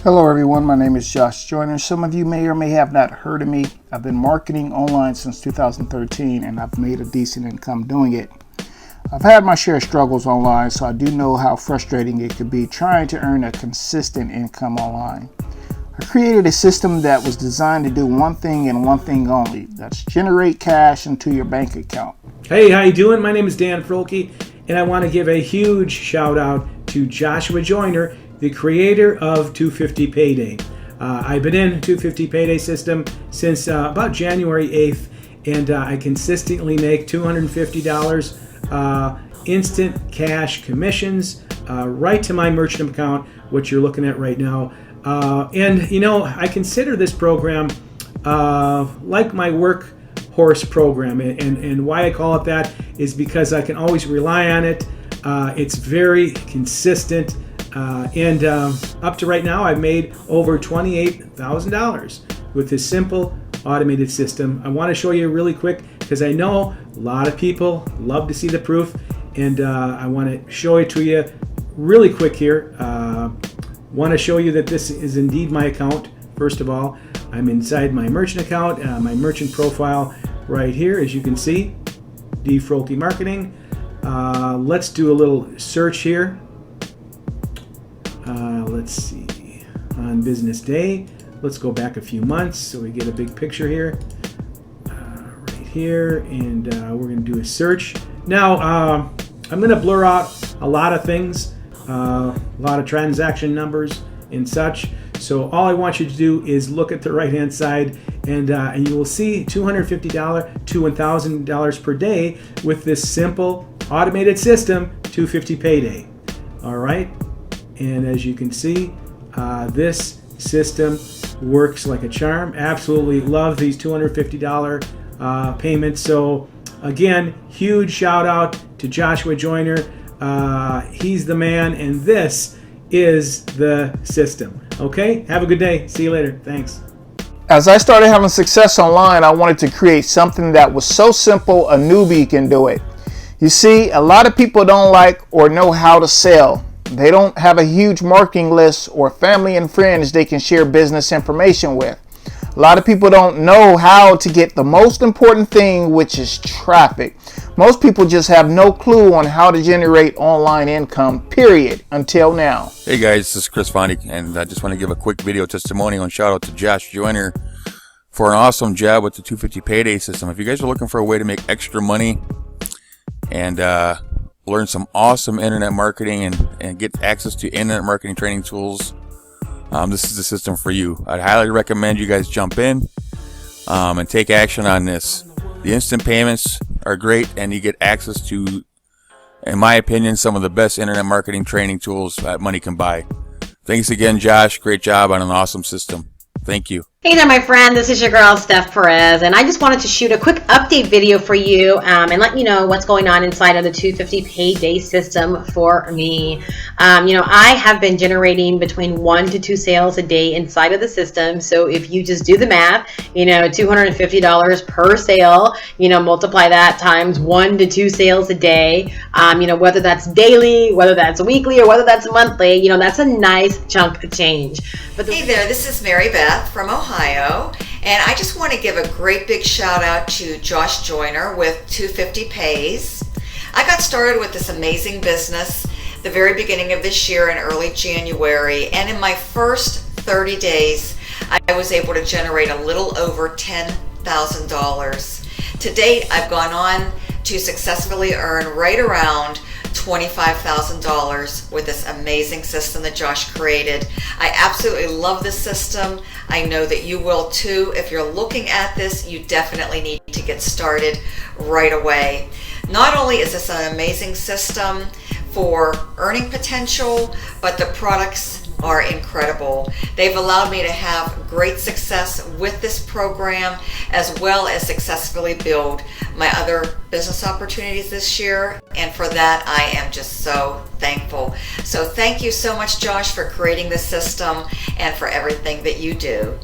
Hello everyone, my name is Josh Joyner. Some of you may or may have not heard of me. I've been marketing online since 2013 and I've made a decent income doing it. I've had my share of struggles online, so I do know how frustrating it could be trying to earn a consistent income online. I created a system that was designed to do one thing and one thing only. That's generate cash into your bank account. Hey, how you doing? My name is Dan Frohlke, and I want to give a huge shout out to Joshua Joyner, the creator of 250 Payday. I've been in 250 Payday system since about January 8th, and I consistently make $250 instant cash commissions right to my merchant account, which you're looking at right now. And you know, I consider this program like my workhorse program, and why I call it that is because I can always rely on it. It's very consistent. And up to right now, I've made over $28,000 with this simple automated system. I want to show you really quick because I know a lot of people love to see the proof, and I want to show it to you really quick here. Want to show you that this is indeed my account. First of all, I'm inside my merchant account, my merchant profile right here, as you can see, D. Frohlke Marketing. Let's do a little search here. Let's see, on business day, let's go back a few months so we get a big picture here, right here, and we're going to do a search. Now, I'm going to blur out a lot of things, a lot of transaction numbers and such. So all I want you to do is look at the right hand side, and you will see $250 to $1,000 per day with this simple automated system, 250 Payday. All right. And as you can see, this system works like a charm. Absolutely love these $250 payments. So again, huge shout out to Joshua Joyner. He's the man, and this is the system. Okay, have a good day. See you later. Thanks. As I started having success online, I wanted to create something that was so simple a newbie can do it. You see, a lot of people don't like or know how to sell. They don't have a huge marketing list or family and friends they can share business information with. A lot of people don't know how to get the most important thing, which is traffic. Most people just have no clue on how to generate online income, period, until now. Hey guys, this is Chris Fondy, and I just want to give a quick video testimonial and shout out to Josh Joyner for an awesome job with the 250 Payday system. If you guys are looking for a way to make extra money and learn some awesome internet marketing and get access to internet marketing training tools, this is the system for you. I'd highly recommend you guys jump in and take action on this. The instant payments are great, and you get access to, in my opinion, some of the best internet marketing training tools that money can buy. Thanks again, Josh. Great job on an awesome system. Thank you. Hey there, my friend. This is your girl, Steph Perez, and I just wanted to shoot a quick update video for you and let you know what's going on inside of the 250 Payday system for me. I have been generating between 1 to 2 sales a day inside of the system. So if you just do the math, $250 per sale, multiply that times 1 to 2 sales a day, whether that's daily, whether that's weekly, or whether that's monthly, that's a nice chunk of change. But hey there, this is Mary Beth from Ohio, and I just want to give a great big shout out to Josh Joyner with 250 Pays. I got started with this amazing business the very beginning of this year in early January, and in my first 30 days I was able to generate a little over $10,000. To date, I've gone on to successfully earn right around $25,000 with this amazing system that Josh created. I absolutely love this system. I know that you will too. If you're looking at this, you definitely need to get started right away. Not only is this an amazing system for earning potential, but the products are incredible. They've allowed me to have great success with this program, as well as successfully build my other business opportunities this year. And for that, I am just so thankful. So thank you so much, Josh, for creating this system and for everything that you do.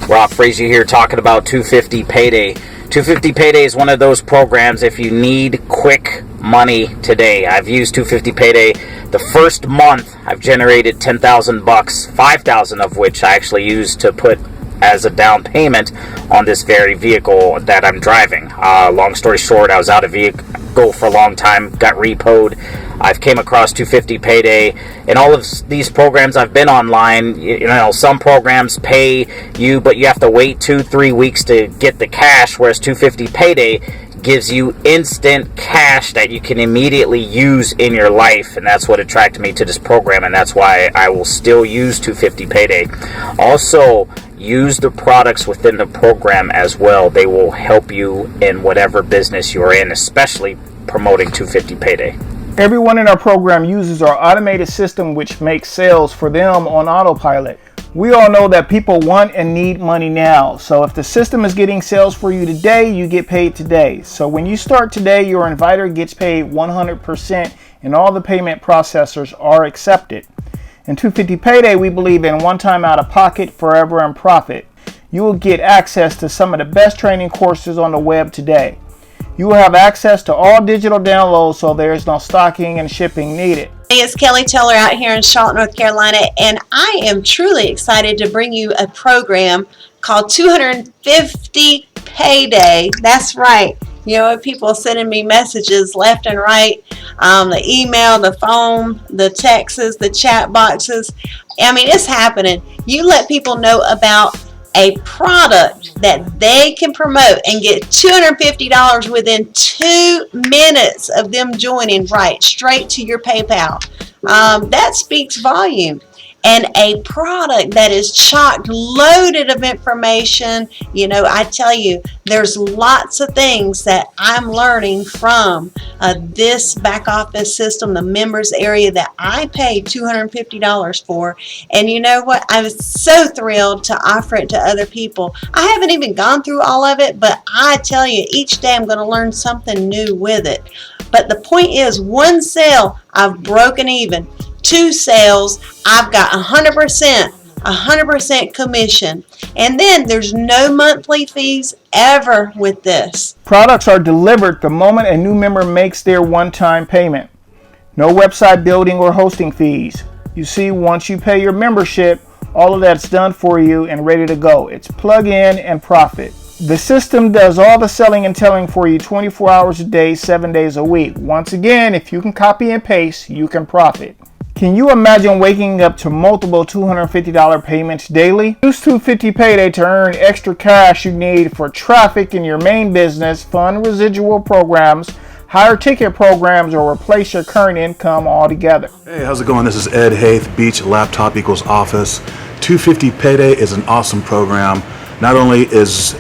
Rob Frazier here talking about 250 Payday. 250 Payday is one of those programs if you need quick money today. I've used 250 Payday. The first month I've generated $10,000, 5,000 of which I actually used to put as a down payment on this very vehicle that I'm driving. Long story short, I was out of vehicle for a long time, got repoed. I've came across 250 Payday, and all of these programs I've been online. You know, some programs pay you, but you have to wait 2-3 weeks to get the cash, whereas 250 Payday gives you instant cash that you can immediately use in your life, and that's what attracted me to this program, and that's why I will still use 250 Payday. Also, use the products within the program as well. They will help you in whatever business you're in, especially promoting 250 Payday. Everyone in our program uses our automated system, which makes sales for them on autopilot. We all know that people want and need money now. So if the system is getting sales for you today, you get paid today. So when you start today, your inviter gets paid 100% and all the payment processors are accepted. In 250 Payday, we believe in one time out of pocket, forever in profit. You will get access to some of the best training courses on the web today. You will have access to all digital downloads, so there is no stocking and shipping needed. Hey, it's Kelly Teller out here in Charlotte, North Carolina, and I am truly excited to bring you a program called 250 Payday. That's right. You know, people sending me messages left and right, the email, the phone, the texts, the chat boxes. I mean, it's happening. You let people know about a product that they can promote and get $250 within 2 minutes of them joining right straight to your PayPal. That speaks volume. And a product that is chock loaded of information. You know, I tell you, there's lots of things that I'm learning from this back office system, the members area that I paid $250 for. And you know what? I was so thrilled to offer it to other people. I haven't even gone through all of it, but I tell you, each day I'm going to learn something new with it. But the point is, one sale, I've broken even. 2 sales, I've got 100% commission. And then there's no monthly fees ever with this. Products are delivered the moment a new member makes their one-time payment. No website building or hosting fees. You see, once you pay your membership, all of that's done for you and ready to go. It's plug in and profit. The system does all the selling and telling for you 24 hours a day, 7 days a week. Once again, if you can copy and paste, you can profit. Can you imagine waking up to multiple $250 payments daily? Use 250 Payday to earn extra cash you need for traffic in your main business, fund residual programs, higher ticket programs, or replace your current income altogether. Hey, how's it going? This is Ed Haith, Beach Laptop Equals Office. 250 Payday is an awesome program. Not only is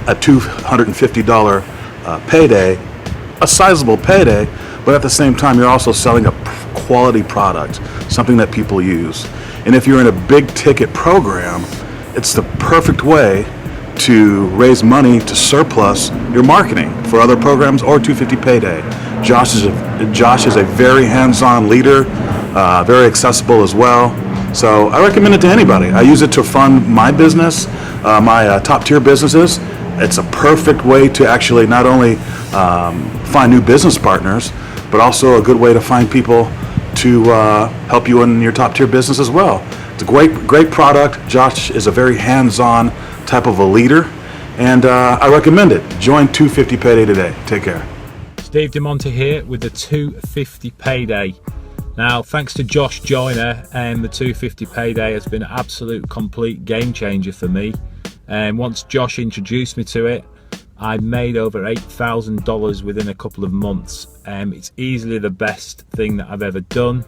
a $250 payday a sizable payday, but at the same time you're also selling a quality product, something that people use. And if you're in a big ticket program, it's the perfect way to raise money to surplus your marketing for other programs or 250 Payday. Josh is a very hands-on leader, very accessible as well. So I recommend it to anybody. I use it to fund my business, my top tier businesses. It's a perfect way to actually not only find new business partners, but also a good way to find people to help you in your top tier business as well. It's a great product. Josh is a very hands-on type of a leader, and I recommend it. Join 250 Payday today. Take care. Steve DeMonte here with the 250 Payday. Now, thanks to Josh Joyner, the 250 Payday has been an absolute complete game changer for me. And once Josh introduced me to it, I made over $8,000 within a couple of months. It's easily the best thing that I've ever done.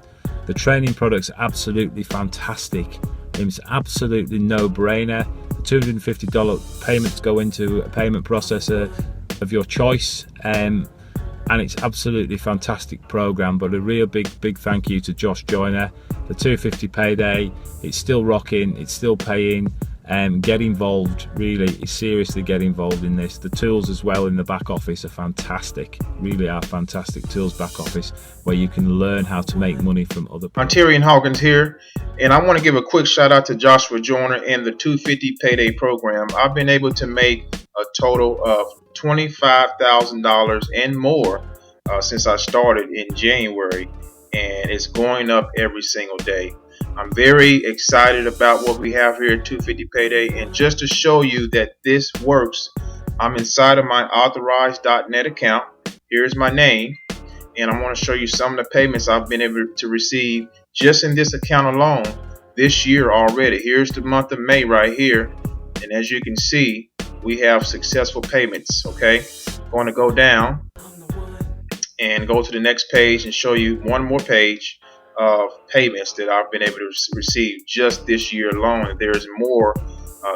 The training product's absolutely fantastic. It's absolutely no-brainer. The $250 payments go into a payment processor of your choice, and it's absolutely fantastic program. But a real big thank you to Josh Joyner. The 250 Payday, it's still rocking, it's still paying. Get involved, really seriously get involved in this. The tools as well in the back office are fantastic, really are fantastic tools back office where you can learn how to make money from other people. Ontarian Hawkins here, and I want to give a quick shout out to Joshua Joyner and the 250 Payday program. I've been able to make a total of $25,000 and more since I started in January, and it's going up every single day. I'm very excited about what we have here at 250 Payday, and just to show you that this works, I'm inside of my authorized.net account. Here's my name, and I want to show you some of the payments I've been able to receive just in this account alone this year already. Here's the month of May right here, and as you can see, we have successful payments. Okay, I'm going to go down and go to the next page and show you one more page of payments that I've been able to receive just this year alone. There's more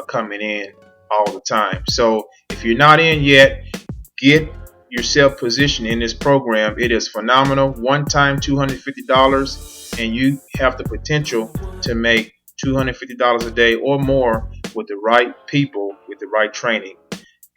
coming in all the time. So if you're not in yet, get yourself positioned in this program. It is phenomenal. One time $250, and you have the potential to make $250 a day or more with the right people, with the right training,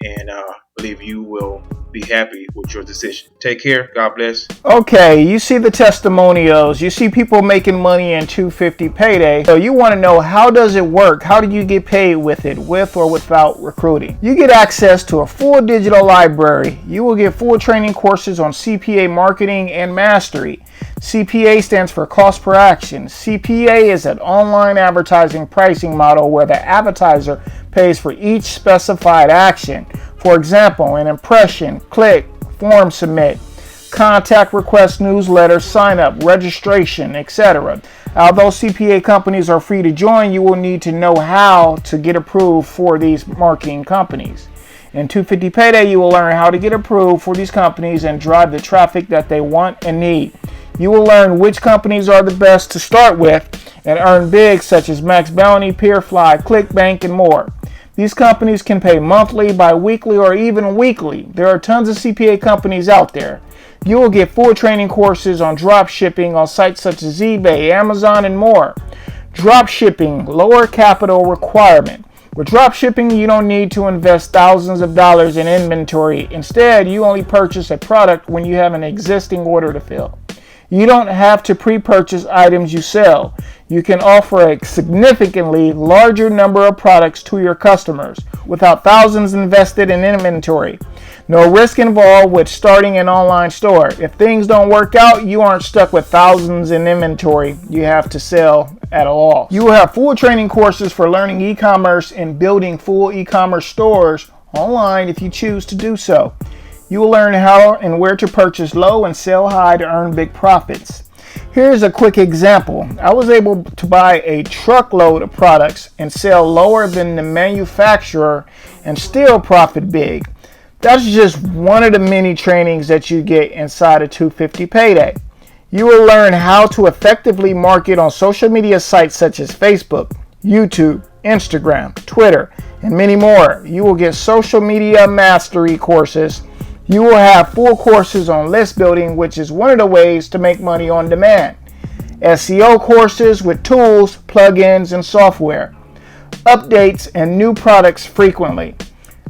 and I believe you will be happy with your decision. Take care. God bless. Okay, you see the testimonials. You see people making money in 250 Payday. So you want to know, how does it work? How do you get paid with it, with or without recruiting? You get access to a full digital library. You will get full training courses on CPA marketing and mastery. CPA stands for cost per action. CPA is an online advertising pricing model where the advertiser pays for each specified action. For example, an impression, click, form submit, contact request, newsletter, sign up, registration, etc. Although CPA companies are free to join, you will need to know how to get approved for these marketing companies. In 250 Payday, you will learn how to get approved for these companies and drive the traffic that they want and need. You will learn which companies are the best to start with and earn big, such as Max Bounty, Peerfly, ClickBank, and more. These companies can pay monthly, bi-weekly, or even weekly. There are tons of CPA companies out there. You will get full training courses on drop shipping on sites such as eBay, Amazon, and more. Drop shipping, lower capital requirement. With drop shipping, you don't need to invest thousands of dollars in inventory. Instead, you only purchase a product when you have an existing order to fill. You don't have to pre-purchase items you sell. You can offer a significantly larger number of products to your customers without thousands invested in inventory. No risk involved with starting an online store. If things don't work out, you aren't stuck with thousands in inventory you have to sell at a loss. You will have full training courses for learning e-commerce and building full e-commerce stores online if you choose to do so. You will learn how and where to purchase low and sell high to earn big profits. Here's a quick example. I was able to buy a truckload of products and sell lower than the manufacturer and still profit big. That's just one of the many trainings that you get inside of 250 Payday. You will learn how to effectively market on social media sites such as Facebook, YouTube, Instagram, Twitter, and many more. You will get social media mastery courses. You will have full courses on list building, which is one of the ways to make money on demand. SEO courses with tools, plugins, and software. Updates and new products frequently.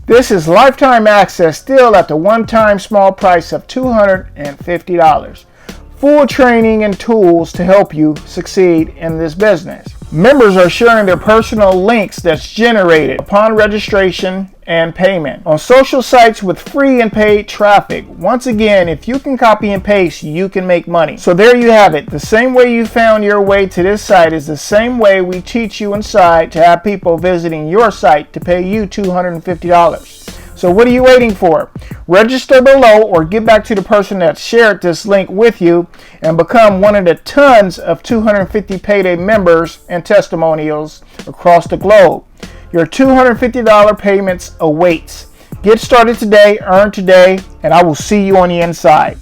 This is lifetime access still at the one-time small price of $250. Full training and tools to help you succeed in this business. Members are sharing their personal links that's generated upon registration and payment on social sites with free and paid traffic. Once again, if you can copy and paste, you can make money. So there you have it. The same way you found your way to this site is the same way we teach you inside to have people visiting your site to pay you $250. So what are you waiting for? Register below or get back to the person that shared this link with you and become one of the tons of 250 Payday members and testimonials across the globe. Your $250 payments awaits. Get started today, earn today, and I will see you on the inside.